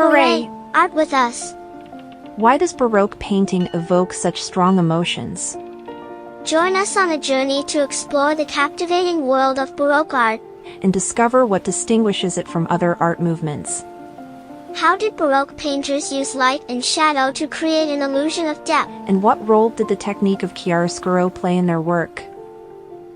Hooray! Art with us! Why does Baroque painting evoke such strong emotions? Join us on a journey to explore the captivating world of Baroque art and discover what distinguishes it from other art movements. How did Baroque painters use light and shadow to create an illusion of depth? And what role did the technique of chiaroscuro play in their work?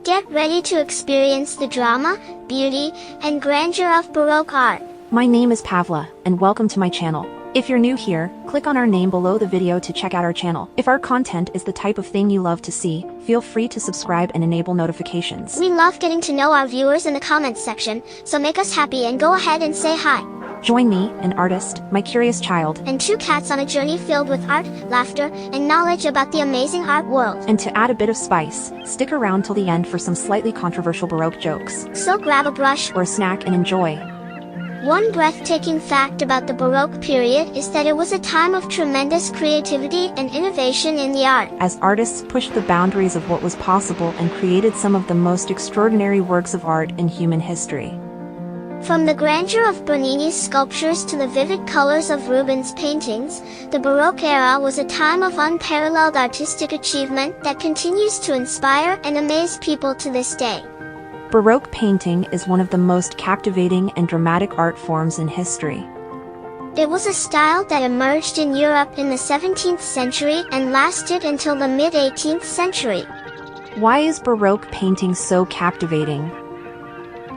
Get ready to experience the drama, beauty, and grandeur of Baroque art. My name is Pavla, and welcome to my channel. If you're new here, click on our name below the video to check out our channel. If our content is the type of thing you love to see, feel free to subscribe and enable notifications. We love getting to know our viewers in the comments section, so make us happy and go ahead and say hi. Join me, an artist, my curious child, and two cats on a journey filled with art, laughter, and knowledge about the amazing art world. And to add a bit of spice, stick around till the end for some slightly controversial Baroque jokes. So grab a brush or a snack and enjoy. One breathtaking fact about the Baroque period is that it was a time of tremendous creativity and innovation in the art. As artists pushed the boundaries of what was possible and created some of the most extraordinary works of art in human history. From the grandeur of Bernini's sculptures to the vivid colors of Rubens' paintings, the Baroque era was a time of unparalleled artistic achievement that continues to inspire and amaze people to this day. Baroque painting is one of the most captivating and dramatic art forms in history. It was a style that emerged in Europe in the 17th century and lasted until the mid-18th century. Why is Baroque painting so captivating?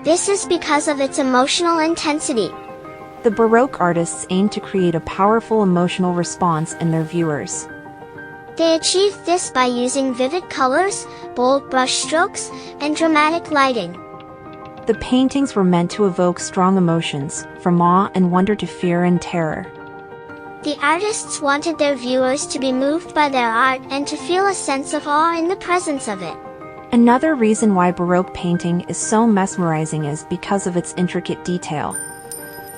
This is because of its emotional intensity. The Baroque artists aimed to create a powerful emotional response in their viewers. They achieved this by using vivid colors, bold brushstrokes, and dramatic lighting. The paintings were meant to evoke strong emotions, from awe and wonder to fear and terror. The artists wanted their viewers to be moved by their art and to feel a sense of awe in the presence of it. Another reason why Baroque painting is so mesmerizing is because of its intricate detail.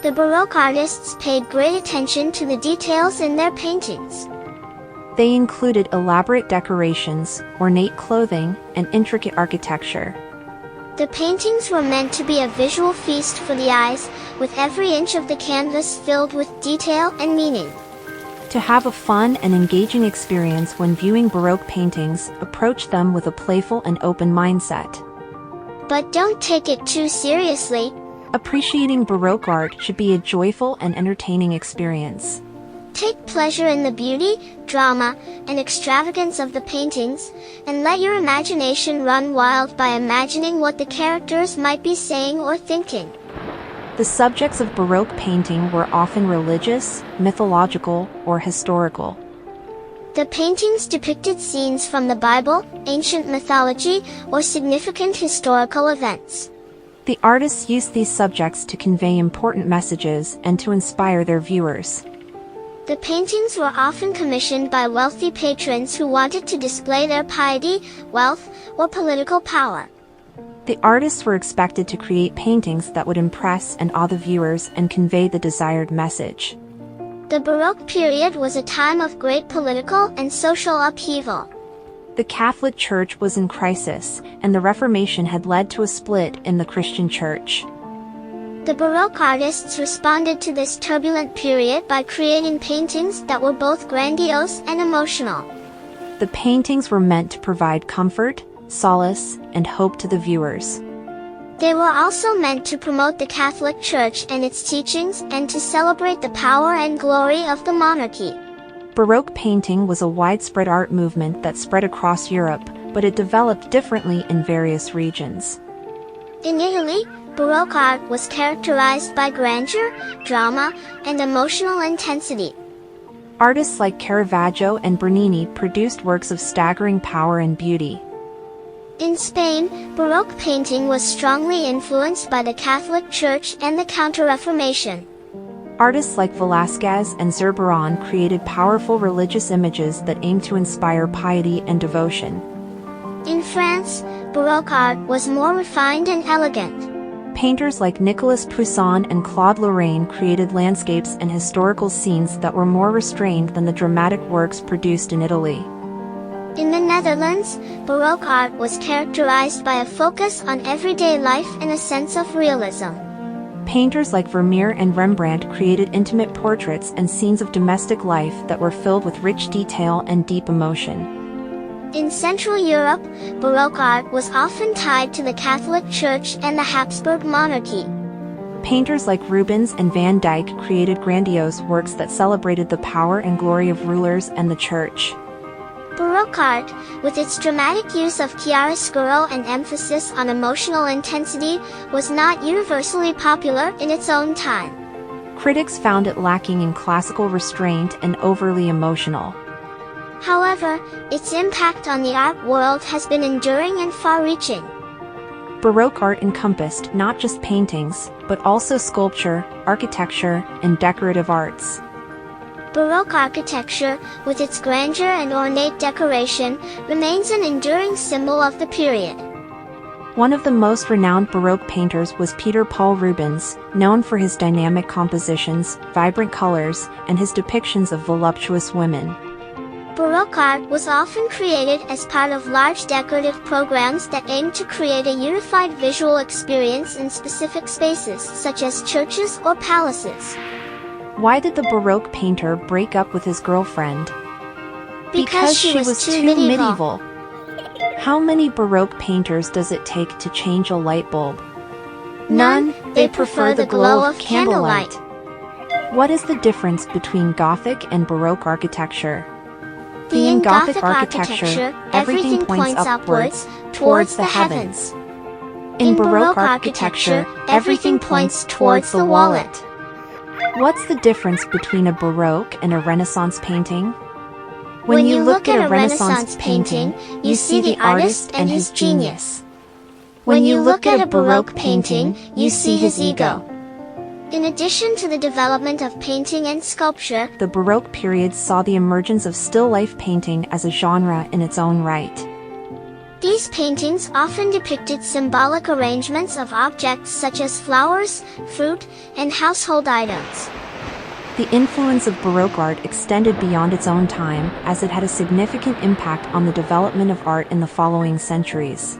The Baroque artists paid great attention to the details in their paintings. They included elaborate decorations, ornate clothing, and intricate architecture. The paintings were meant to be a visual feast for the eyes, with every inch of the canvas filled with detail and meaning. To have a fun and engaging experience when viewing Baroque paintings, approach them with a playful and open mindset. But don't take it too seriously. Appreciating Baroque art should be a joyful and entertaining experience. Take pleasure in the beauty, drama, and extravagance of the paintings, and let your imagination run wild by imagining what the characters might be saying or thinking. The subjects of Baroque painting were often religious, mythological, or historical. The paintings depicted scenes from the Bible, ancient mythology, or significant historical events. The artists used these subjects to convey important messages and to inspire their viewers. The paintings were often commissioned by wealthy patrons who wanted to display their piety, wealth, or political power. The artists were expected to create paintings that would impress and awe the viewers and convey the desired message. The Baroque period was a time of great political and social upheaval. The Catholic Church was in crisis, and the Reformation had led to a split in the Christian Church. The Baroque artists responded to this turbulent period by creating paintings that were both grandiose and emotional. The paintings were meant to provide comfort, solace, and hope to the viewers. They were also meant to promote the Catholic Church and its teachings and to celebrate the power and glory of the monarchy. Baroque painting was a widespread art movement that spread across Europe, but it developed differently in various regions. In Italy, Baroque art was characterized by grandeur, drama, and emotional intensity. Artists like Caravaggio and Bernini produced works of staggering power and beauty. In Spain, Baroque painting was strongly influenced by the Catholic Church and the Counter-Reformation. Artists like Velázquez and Rembrandt created powerful religious images that aimed to inspire piety and devotion. In France, Baroque art was more refined and elegant. Painters like Nicolas Poussin and Claude Lorraine created landscapes and historical scenes that were more restrained than the dramatic works produced in Italy. In the Netherlands, Baroque art was characterized by a focus on everyday life and a sense of realism. Painters like Vermeer and Rembrandt created intimate portraits and scenes of domestic life that were filled with rich detail and deep emotion. In Central Europe, Baroque art was often tied to the Catholic Church and the Habsburg monarchy. Painters like Rubens and Van Dyck created grandiose works that celebrated the power and glory of rulers and the church. Baroque art, with its dramatic use of chiaroscuro and emphasis on emotional intensity, was not universally popular in its own time. Critics found it lacking in classical restraint and overly emotional. However, its impact on the art world has been enduring and far-reaching. Baroque art encompassed not just paintings, but also sculpture, architecture, and decorative arts. Baroque architecture, with its grandeur and ornate decoration, remains an enduring symbol of the period. One of the most renowned Baroque painters was Peter Paul Rubens, known for his dynamic compositions, vibrant colors, and his depictions of voluptuous women. Baroque art was often created as part of large decorative programs that aimed to create a unified visual experience in specific spaces, such as churches or palaces. Why did the Baroque painter break up with his girlfriend? Because she was too medieval. How many Baroque painters does it take to change a light bulb? None, they prefer the glow of candlelight. What is the difference between Gothic and Baroque architecture? In Gothic architecture, everything points upwards, towards the heavens. In Baroque architecture, everything points towards the wallet. What's the difference between a Baroque and a Renaissance painting? When you look at a Renaissance painting, you see the artist and his genius. When you look at a Baroque painting, you see his ego. In addition to the development of painting and sculpture, the Baroque period saw the emergence of still life painting as a genre in its own right. These paintings often depicted symbolic arrangements of objects such as flowers, fruit, and household items. The influence of Baroque art extended beyond its own time, as it had a significant impact on the development of art in the following centuries.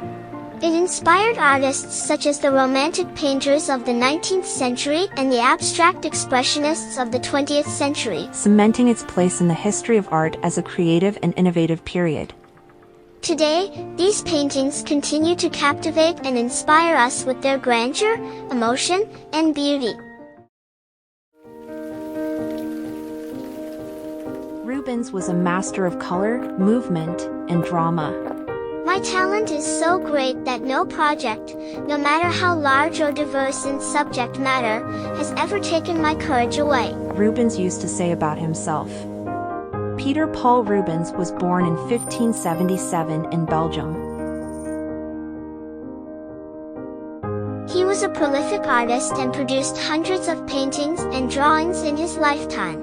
It inspired artists such as the Romantic painters of the 19th century and the abstract expressionists of the 20th century, cementing its place in the history of art as a creative and innovative period. Today, these paintings continue to captivate and inspire us with their grandeur, emotion, and beauty. Rubens was a master of color, movement, and drama. My talent is so great that no project, no matter how large or diverse in subject matter, has ever taken my courage away, Rubens used to say about himself. Peter Paul Rubens was born in 1577 in Belgium. He was a prolific artist and produced hundreds of paintings and drawings in his lifetime.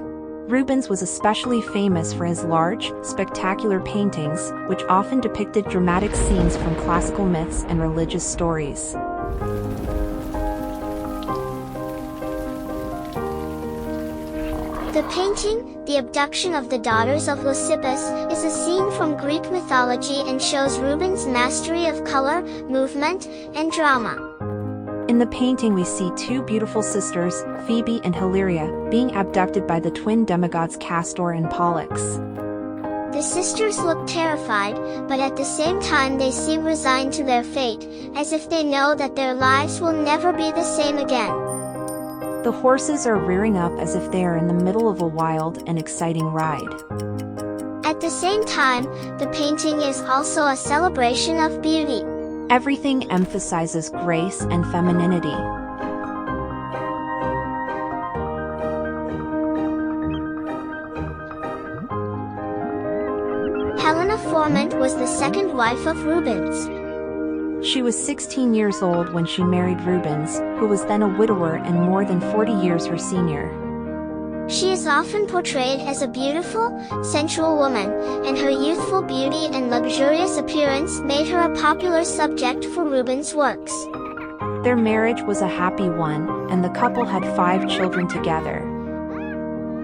Rubens was especially famous for his large, spectacular paintings, which often depicted dramatic scenes from classical myths and religious stories. The painting, The Abduction of the Daughters of Lysippus, is a scene from Greek mythology and shows Rubens' mastery of color, movement, and drama. In the painting we see two beautiful sisters, Phoebe and Hilaria, being abducted by the twin demigods Castor and Pollux. The sisters look terrified, but at the same time they seem resigned to their fate, as if they know that their lives will never be the same again. The horses are rearing up as if they are in the middle of a wild and exciting ride. At the same time, the painting is also a celebration of beauty. Everything emphasizes grace and femininity. Helena Formant was the second wife of Rubens. She was 16 years old when she married Rubens, who was then a widower and more than 40 years her senior. She is often portrayed as a beautiful, sensual woman, and her youthful beauty and luxurious appearance made her a popular subject for Rubens' works. Their marriage was a happy one, and the couple had 5 children together.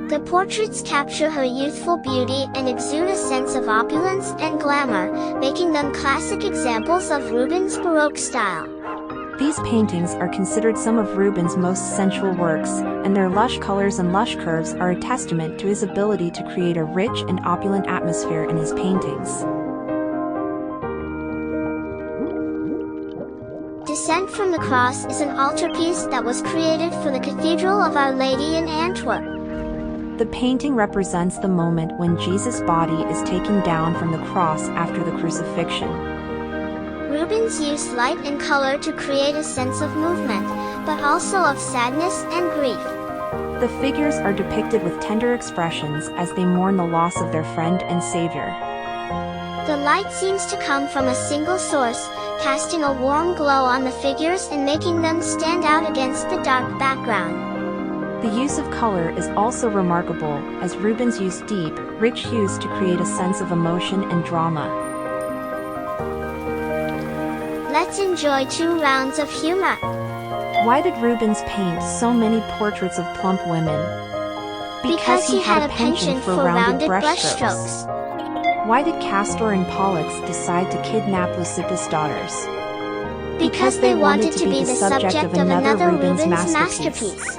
The portraits capture her youthful beauty and exude a sense of opulence and glamour, making them classic examples of Rubens' Baroque style. These paintings are considered some of Rubens' most sensual works, and their lush colors and lush curves are a testament to his ability to create a rich and opulent atmosphere in his paintings. Descent from the Cross is an altarpiece that was created for the Cathedral of Our Lady in Antwerp. The painting represents the moment when Jesus' body is taken down from the cross after the crucifixion. Rubens used light and color to create a sense of movement, but also of sadness and grief. The figures are depicted with tender expressions as they mourn the loss of their friend and savior. The light seems to come from a single source, casting a warm glow on the figures and making them stand out against the dark background. The use of color is also remarkable, as Rubens used deep, rich hues to create a sense of emotion and drama. Let's enjoy 2 rounds of humor. Why did Rubens paint so many portraits of plump women? Because he had a penchant for rounded brushstrokes. Why did Castor and Pollux decide to kidnap Leucippus' daughters? Because they wanted to be the subject of another Rubens masterpiece.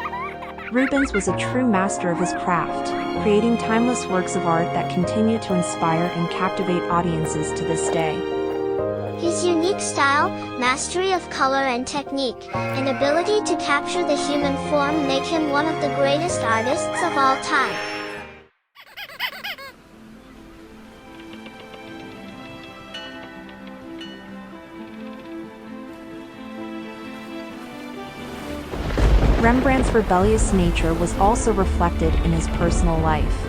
Rubens was a true master of his craft, creating timeless works of art that continue to inspire and captivate audiences to this day. His unique style, mastery of color and technique, and ability to capture the human form make him one of the greatest artists of all time. Rembrandt's rebellious nature was also reflected in his personal life.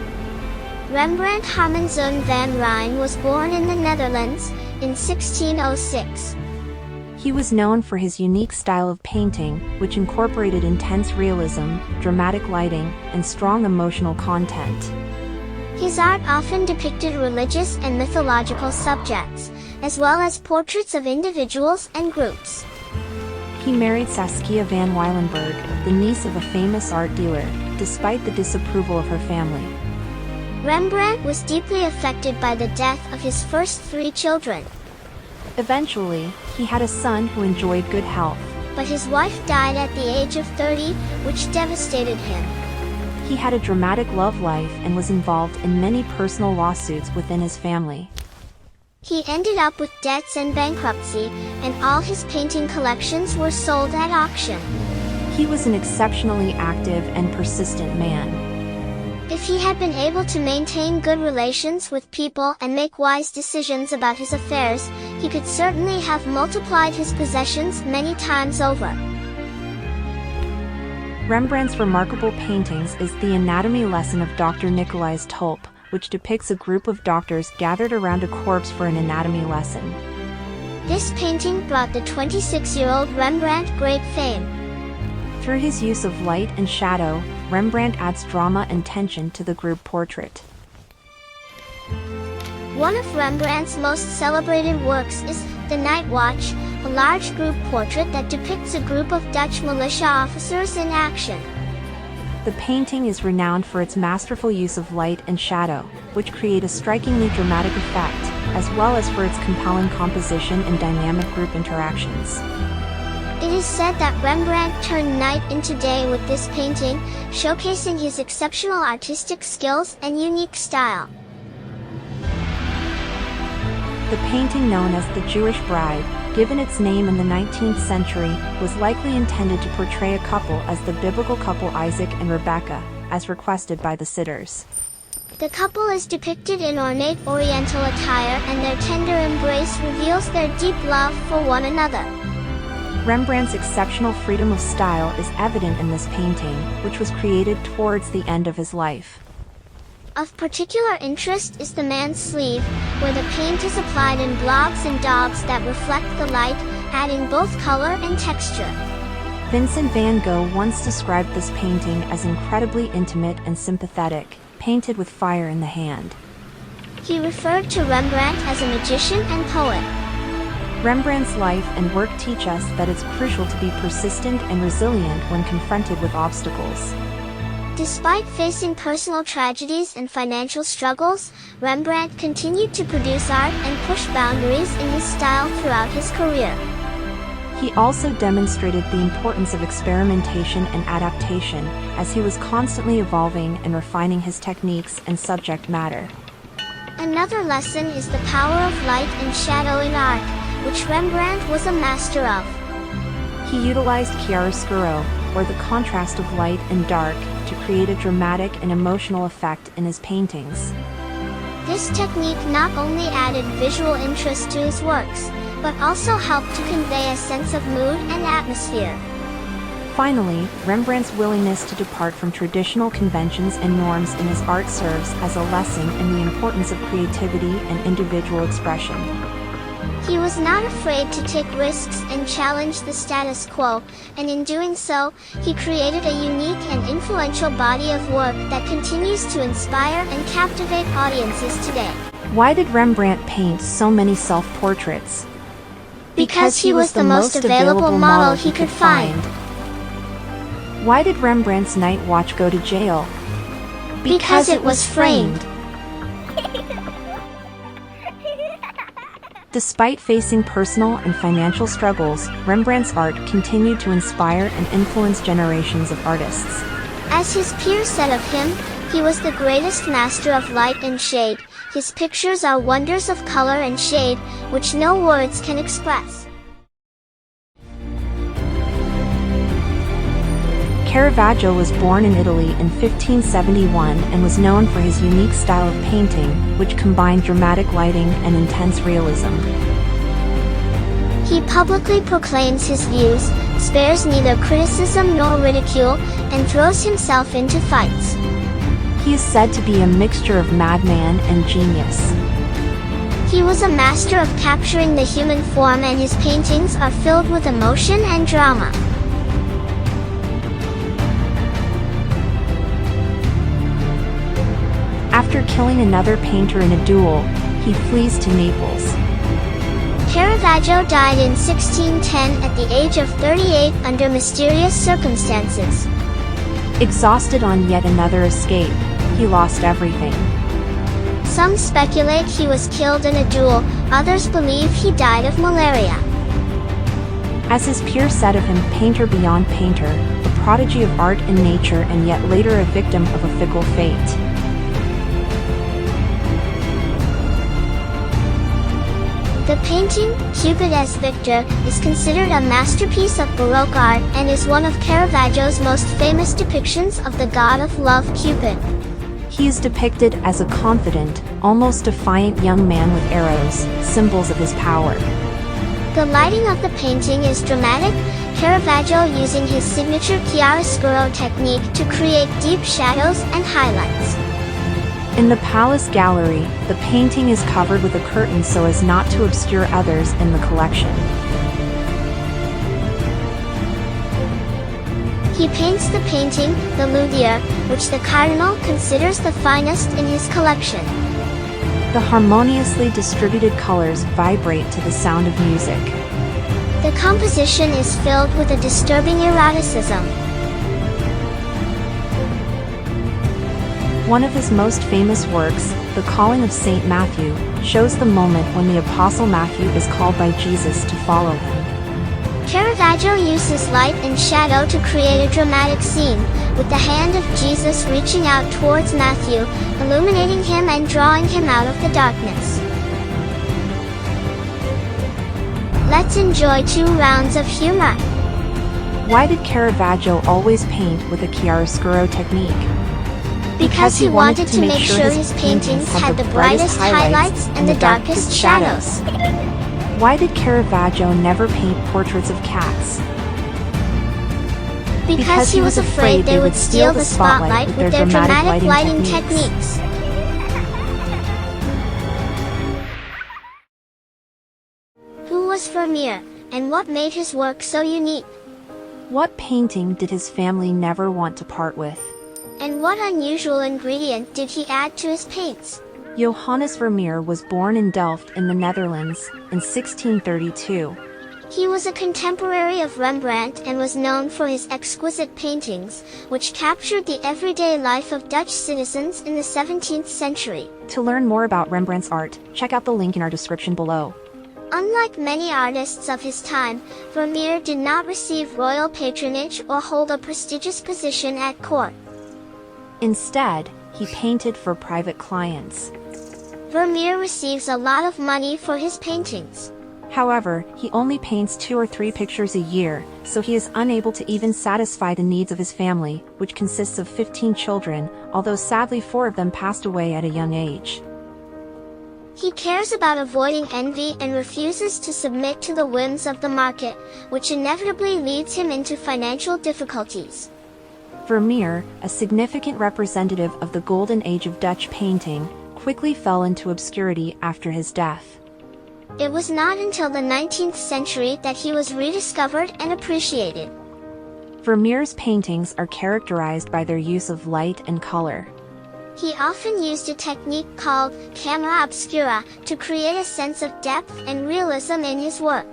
Rembrandt Hamenszoon van Rijn was born in the Netherlands in 1606. He was known for his unique style of painting, which incorporated intense realism, dramatic lighting, and strong emotional content. His art often depicted religious and mythological subjects, as well as portraits of individuals and groups. He married Saskia van Wylenburg, the niece of a famous art dealer, despite the disapproval of her family. Rembrandt was deeply affected by the death of his first 3 children. Eventually, he had a son who enjoyed good health. But his wife died at the age of 30, which devastated him. He had a dramatic love life and was involved in many personal lawsuits within his family. He ended up with debts and bankruptcy, and all his painting collections were sold at auction. He was an exceptionally active and persistent man. If he had been able to maintain good relations with people and make wise decisions about his affairs, he could certainly have multiplied his possessions many times over. Rembrandt's remarkable paintings is the anatomy lesson of Dr. Nicolaes Tulp, which depicts a group of doctors gathered around a corpse for an anatomy lesson. This painting brought the 26-year-old Rembrandt great fame. Through his use of light and shadow, Rembrandt adds drama and tension to the group portrait. One of Rembrandt's most celebrated works is The Night Watch, a large group portrait that depicts a group of Dutch militia officers in action. The painting is renowned for its masterful use of light and shadow, which create a strikingly dramatic effect, as well as for its compelling composition and dynamic group interactions. It is said that Rembrandt turned night into day with this painting, showcasing his exceptional artistic skills and unique style. The painting known as The Jewish Bride, given its name in the 19th century, was likely intended to portray a couple as the biblical couple Isaac and Rebekah, as requested by the sitters. The couple is depicted in ornate Oriental attire, and their tender embrace reveals their deep love for one another. Rembrandt's exceptional freedom of style is evident in this painting, which was created towards the end of his life. Of particular interest is the man's sleeve, where the paint is applied in blobs and daubs that reflect the light, adding both color and texture. Vincent van Gogh once described this painting as incredibly intimate and sympathetic, painted with fire in the hand. He referred to Rembrandt as a magician and poet. Rembrandt's life and work teach us that it's crucial to be persistent and resilient when confronted with obstacles. Despite facing personal tragedies and financial struggles, Rembrandt continued to produce art and push boundaries in his style throughout his career. He also demonstrated the importance of experimentation and adaptation, as he was constantly evolving and refining his techniques and subject matter. Another lesson is the power of light and shadow in art, which Rembrandt was a master of. He utilized chiaroscuro, or the contrast of light and dark, to create a dramatic and emotional effect in his paintings. This technique not only added visual interest to his works, but also helped to convey a sense of mood and atmosphere. Finally, Rembrandt's willingness to depart from traditional conventions and norms in his art serves as a lesson in the importance of creativity and individual expression. He was not afraid to take risks and challenge the status quo, and in doing so, he created a unique and influential body of work that continues to inspire and captivate audiences today. Why did Rembrandt paint so many self-portraits? Because he was the most available model he could find. Why did Rembrandt's night watch go to jail? Because it was framed. Despite facing personal and financial struggles, Rembrandt's art continued to inspire and influence generations of artists. As his peers said of him, he was the greatest master of light and shade. His pictures are wonders of color and shade, which no words can express. Caravaggio was born in Italy in 1571 and was known for his unique style of painting, which combined dramatic lighting and intense realism. He publicly proclaims his views, spares neither criticism nor ridicule, and throws himself into fights. He is said to be a mixture of madman and genius. He was a master of capturing the human form, and his paintings are filled with emotion and drama. After killing another painter in a duel, he flees to Naples. Caravaggio died in 1610 at the age of 38 under mysterious circumstances. Exhausted on yet another escape, he lost everything. Some speculate he was killed in a duel, others believe he died of malaria. As his peers said of him, painter beyond painter, a prodigy of art and nature, and yet later a victim of a fickle fate. The painting, Cupid as Victor, is considered a masterpiece of Baroque art and is one of Caravaggio's most famous depictions of the god of love, Cupid. He is depicted as a confident, almost defiant young man with arrows, symbols of his power. The lighting of the painting is dramatic, Caravaggio using his signature chiaroscuro technique to create deep shadows and highlights. In the palace gallery, the painting is covered with a curtain so as not to obscure others in the collection. He paints the painting, the Luthier, which the cardinal considers the finest in his collection. The harmoniously distributed colors vibrate to the sound of music. The composition is filled with a disturbing eroticism. One of his most famous works, The Calling of Saint Matthew, shows the moment when the Apostle Matthew is called by Jesus to follow him. Caravaggio uses light and shadow to create a dramatic scene, with the hand of Jesus reaching out towards Matthew, illuminating him and drawing him out of the darkness. Let's enjoy 2 rounds of humor. Why did Caravaggio always paint with a chiaroscuro technique? Because he wanted to make sure his paintings had the brightest highlights and the darkest shadows. Why did Caravaggio never paint portraits of cats? Because he was afraid they would steal the spotlight with their dramatic lighting techniques. Who was Vermeer, and what made his work so unique? What painting did his family never want to part with? And what unusual ingredient did he add to his paints? Johannes Vermeer was born in Delft in the Netherlands in 1632. He was a contemporary of Rembrandt and was known for his exquisite paintings, which captured the everyday life of Dutch citizens in the 17th century. To learn more about Rembrandt's art, check out the link in our description below. Unlike many artists of his time, Vermeer did not receive royal patronage or hold a prestigious position at court. Instead, he painted for private clients. Vermeer receives a lot of money for his paintings. However, he only paints 2 or 3 pictures a year, so he is unable to even satisfy the needs of his family, which consists of 15 children, although sadly 4 of them passed away at a young age. He cares about avoiding envy and refuses to submit to the whims of the market, which inevitably leads him into financial difficulties. Vermeer, a significant representative of the golden age of Dutch painting, quickly fell into obscurity after his death. It was not until the 19th century that he was rediscovered and appreciated. Vermeer's paintings are characterized by their use of light and color. He often used a technique called camera obscura to create a sense of depth and realism in his work.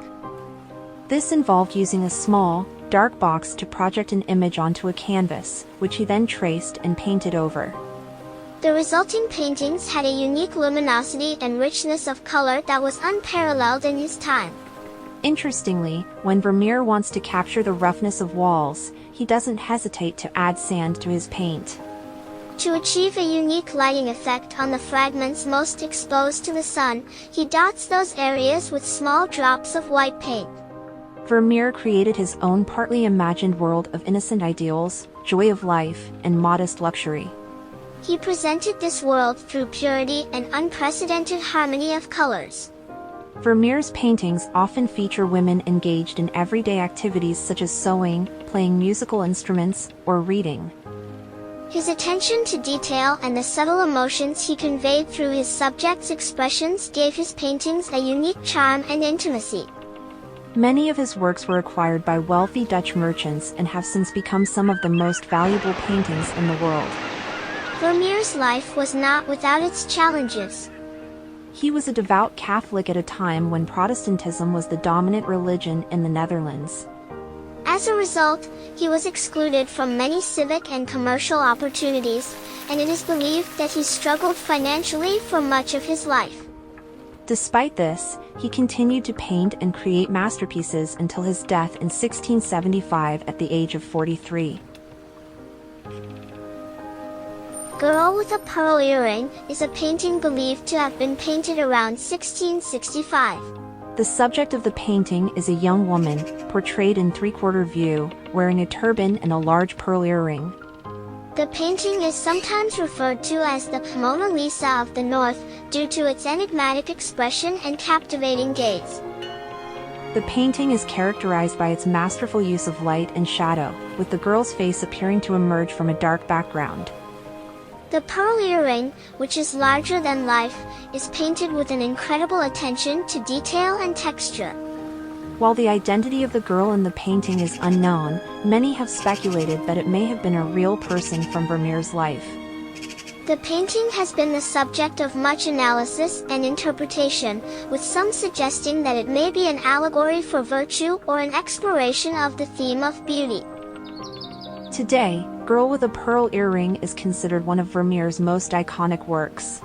This involved using a small, dark box to project an image onto a canvas, which he then traced and painted over. The resulting paintings had a unique luminosity and richness of color that was unparalleled in his time. Interestingly, when Vermeer wants to capture the roughness of walls, he doesn't hesitate to add sand to his paint. To achieve a unique lighting effect on the fragments most exposed to the sun, he dots those areas with small drops of white paint. Vermeer created his own partly imagined world of innocent ideals, joy of life, and modest luxury. He presented this world through purity and unprecedented harmony of colors. Vermeer's paintings often feature women engaged in everyday activities such as sewing, playing musical instruments, or reading. His attention to detail and the subtle emotions he conveyed through his subjects' expressions gave his paintings a unique charm and intimacy. Many of his works were acquired by wealthy Dutch merchants and have since become some of the most valuable paintings in the world. Vermeer's life was not without its challenges. He was a devout Catholic at a time when Protestantism was the dominant religion in the Netherlands. As a result, he was excluded from many civic and commercial opportunities, and it is believed that he struggled financially for much of his life. Despite this, he continued to paint and create masterpieces until his death in 1675 at the age of 43. Girl with a Pearl Earring is a painting believed to have been painted around 1665. The subject of the painting is a young woman, portrayed in three-quarter view, wearing a turban and a large pearl earring. The painting is sometimes referred to as the Mona Lisa of the North, due to its enigmatic expression and captivating gaze. The painting is characterized by its masterful use of light and shadow, with the girl's face appearing to emerge from a dark background. The pearl earring, which is larger than life, is painted with an incredible attention to detail and texture. While the identity of the girl in the painting is unknown, many have speculated that it may have been a real person from Vermeer's life. The painting has been the subject of much analysis and interpretation, with some suggesting that it may be an allegory for virtue or an exploration of the theme of beauty. Today, Girl with a Pearl Earring is considered one of Vermeer's most iconic works.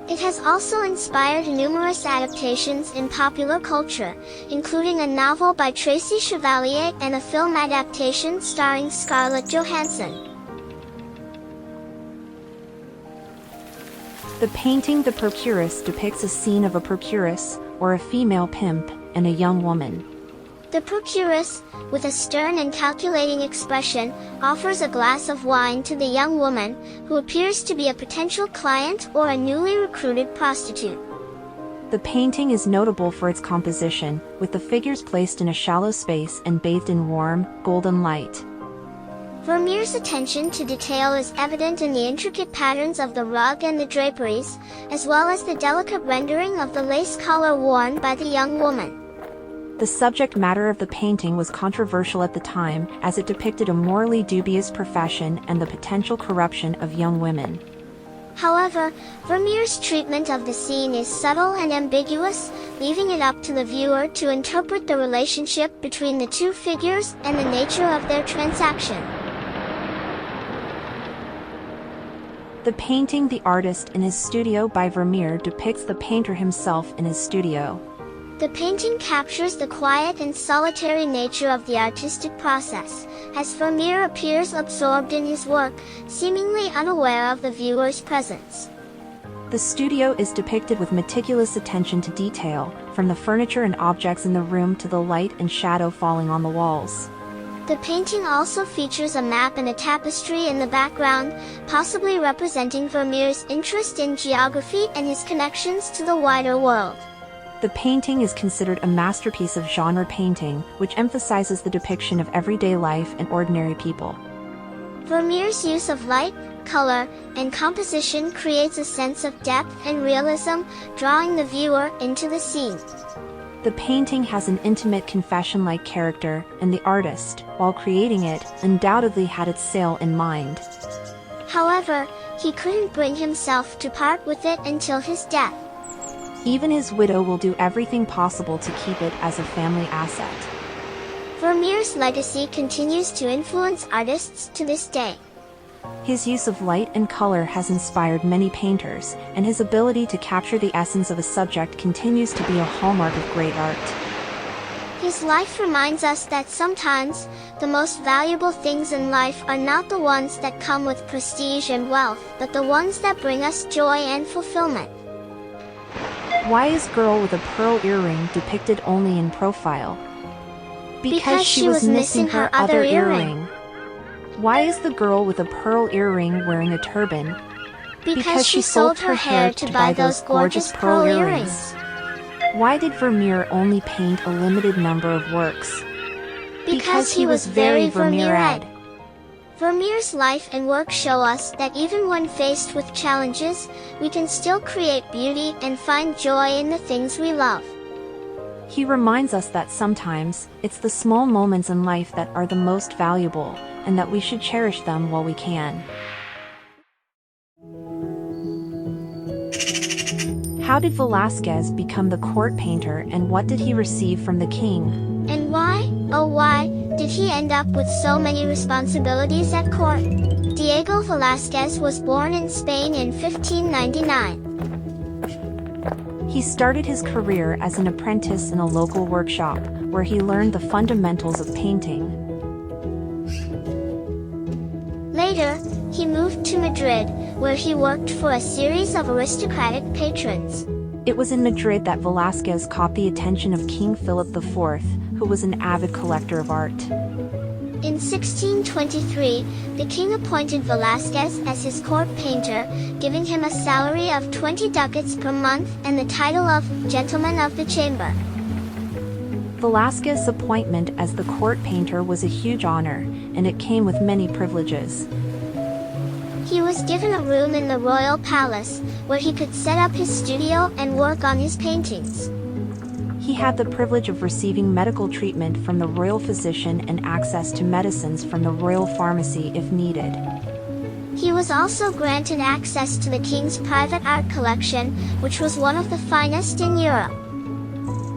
It has also inspired numerous adaptations in popular culture, including a novel by Tracy Chevalier and a film adaptation starring Scarlett Johansson. The painting The Procuress depicts a scene of a procuress, or a female pimp, and a young woman. The procuress, with a stern and calculating expression, offers a glass of wine to the young woman, who appears to be a potential client or a newly recruited prostitute. The painting is notable for its composition, with the figures placed in a shallow space and bathed in warm, golden light. Vermeer's attention to detail is evident in the intricate patterns of the rug and the draperies, as well as the delicate rendering of the lace collar worn by the young woman. The subject matter of the painting was controversial at the time, as it depicted a morally dubious profession and the potential corruption of young women. However, Vermeer's treatment of the scene is subtle and ambiguous, leaving it up to the viewer to interpret the relationship between the two figures and the nature of their transaction. The painting The Artist in His Studio by Vermeer depicts the painter himself in his studio. The painting captures the quiet and solitary nature of the artistic process, as Vermeer appears absorbed in his work, seemingly unaware of the viewer's presence. The studio is depicted with meticulous attention to detail, from the furniture and objects in the room to the light and shadow falling on the walls. The painting also features a map and a tapestry in the background, possibly representing Vermeer's interest in geography and his connections to the wider world. The painting is considered a masterpiece of genre painting, which emphasizes the depiction of everyday life and ordinary people. Vermeer's use of light, color, and composition creates a sense of depth and realism, drawing the viewer into the scene. The painting has an intimate confession-like character, and the artist, while creating it, undoubtedly had its sale in mind. However, he couldn't bring himself to part with it until his death. Even his widow will do everything possible to keep it as a family asset. Vermeer's legacy continues to influence artists to this day. His use of light and color has inspired many painters, and his ability to capture the essence of a subject continues to be a hallmark of great art. His life reminds us that sometimes, the most valuable things in life are not the ones that come with prestige and wealth, but the ones that bring us joy and fulfillment. Why is girl with a pearl earring depicted only in profile? Because she was missing her other earring. Why is the girl with a pearl earring wearing a turban? Because she sold her hair to buy those gorgeous pearl earrings. Why did Vermeer only paint a limited number of works? Because he was very Vermeer-ed. Vermeer's life and work show us that even when faced with challenges, we can still create beauty and find joy in the things we love. He reminds us that sometimes, it's the small moments in life that are the most valuable, and that we should cherish them while we can. How did Velázquez become the court painter, and what did he receive from the king? And why, oh why, did he end up with so many responsibilities at court? Diego Velázquez was born in Spain in 1599. He started his career as an apprentice in a local workshop, where he learned the fundamentals of painting. Later, he moved to Madrid, where he worked for a series of aristocratic patrons. It was in Madrid that Velázquez caught the attention of King Philip IV, who was an avid collector of art. In 1623, the king appointed Velázquez as his court painter, giving him a salary of 20 ducats per month and the title of Gentleman of the Chamber. Velázquez's appointment as the court painter was a huge honor, and it came with many privileges. He was given a room in the royal palace, where he could set up his studio and work on his paintings. He had the privilege of receiving medical treatment from the royal physician and access to medicines from the royal pharmacy if needed. He was also granted access to the king's private art collection, which was one of the finest in Europe.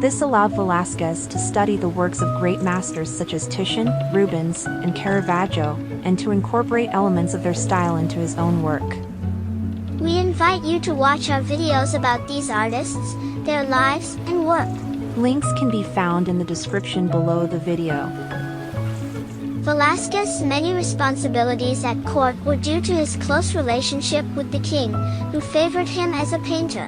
This allowed Velázquez to study the works of great masters such as Titian, Rubens, and Caravaggio, and to incorporate elements of their style into his own work. We invite you to watch our videos about these artists, their lives, and work. Links can be found in the description below the video. Velázquez's many responsibilities at court were due to his close relationship with the king, who favored him as a painter.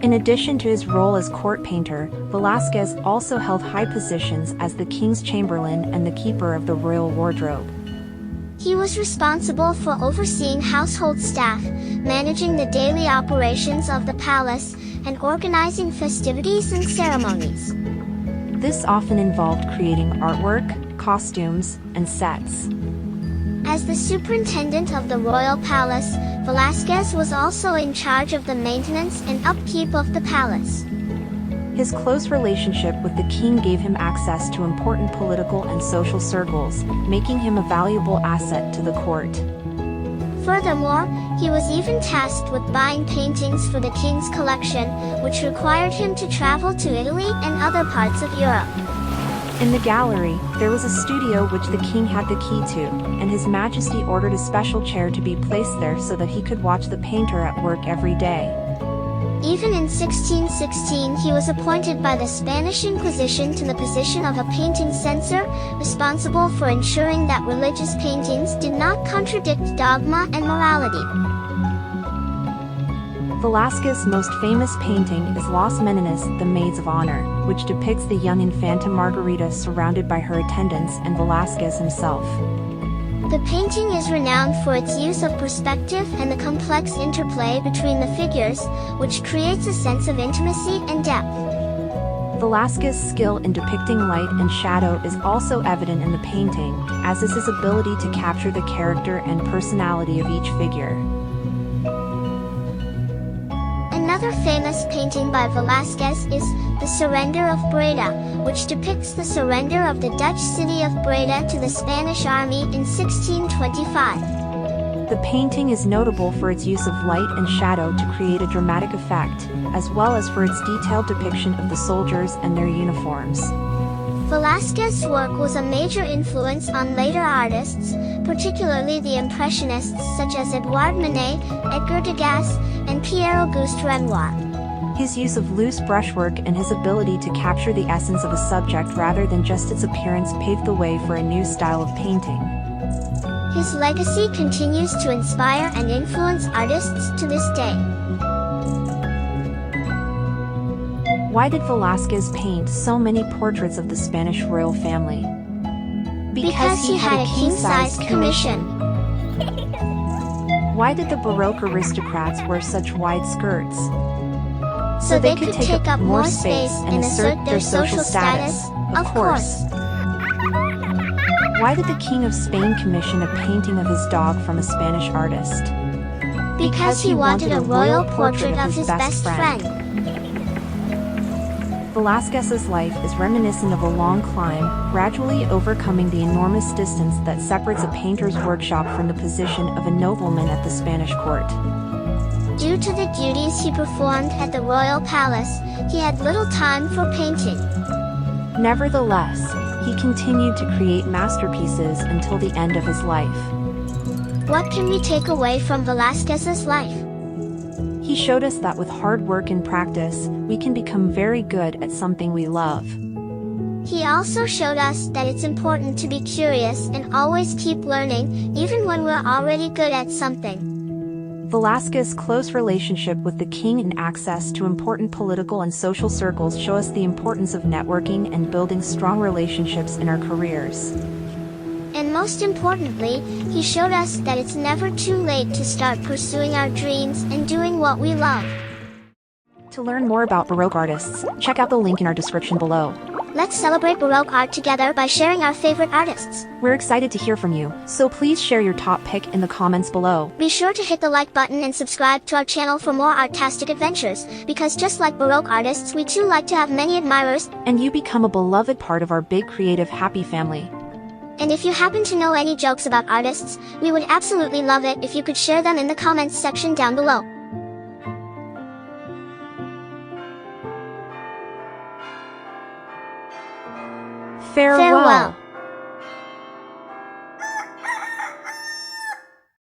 In addition to his role as court painter, Velázquez also held high positions as the king's chamberlain and the keeper of the royal wardrobe. He was responsible for overseeing household staff, managing the daily operations of the palace, and organizing festivities and ceremonies. This often involved creating artwork, costumes, and sets. As the superintendent of the royal palace, Velázquez was also in charge of the maintenance and upkeep of the palace. His close relationship with the king gave him access to important political and social circles, making him a valuable asset to the court. Furthermore, he was even tasked with buying paintings for the king's collection, which required him to travel to Italy and other parts of Europe. In the gallery, there was a studio which the king had the key to, and His Majesty ordered a special chair to be placed there so that he could watch the painter at work every day. Even in 1616 he was appointed by the Spanish Inquisition to the position of a painting censor, responsible for ensuring that religious paintings did not contradict dogma and morality. Velázquez's most famous painting is Las Meninas, the Maids of Honor, which depicts the young Infanta Margarita surrounded by her attendants and Velázquez himself. The painting is renowned for its use of perspective and the complex interplay between the figures, which creates a sense of intimacy and depth. Velázquez's skill in depicting light and shadow is also evident in the painting, as is his ability to capture the character and personality of each figure. Another famous painting by Velázquez is The Surrender of Breda, which depicts the surrender of the Dutch city of Breda to the Spanish army in 1625. The painting is notable for its use of light and shadow to create a dramatic effect, as well as for its detailed depiction of the soldiers and their uniforms. Velázquez's work was a major influence on later artists, particularly the Impressionists such as Edouard Manet, Edgar Degas, and Pierre-Auguste Renoir. His use of loose brushwork and his ability to capture the essence of a subject rather than just its appearance paved the way for a new style of painting. His legacy continues to inspire and influence artists to this day. Why did Velázquez paint so many portraits of the Spanish royal family? Because he had a king-size commission. Why did the Baroque aristocrats wear such wide skirts? So they could take up more space and assert their social status, of course. Why did the King of Spain commission a painting of his dog from a Spanish artist? Because he wanted a royal portrait of his best friend. Velázquez's life is reminiscent of a long climb, gradually overcoming the enormous distance that separates a painter's workshop from the position of a nobleman at the Spanish court. Due to the duties he performed at the royal palace, he had little time for painting. Nevertheless, he continued to create masterpieces until the end of his life. What can we take away from Velázquez's life? He showed us that with hard work and practice, we can become very good at something we love. He also showed us that it's important to be curious and always keep learning, even when we're already good at something. Velázquez's close relationship with the king and access to important political and social circles show us the importance of networking and building strong relationships in our careers. And most importantly, he showed us that it's never too late to start pursuing our dreams and doing what we love. To learn more about Baroque artists, check out the link in our description below. Let's celebrate Baroque art together by sharing our favorite artists. We're excited to hear from you, so please share your top pick in the comments below. Be sure to hit the like button and subscribe to our channel for more Art-tastic adventures, because just like Baroque artists, we too like to have many admirers, and you become a beloved part of our big creative happy family. And if you happen to know any jokes about artists, we would absolutely love it if you could share them in the comments section down below. Farewell.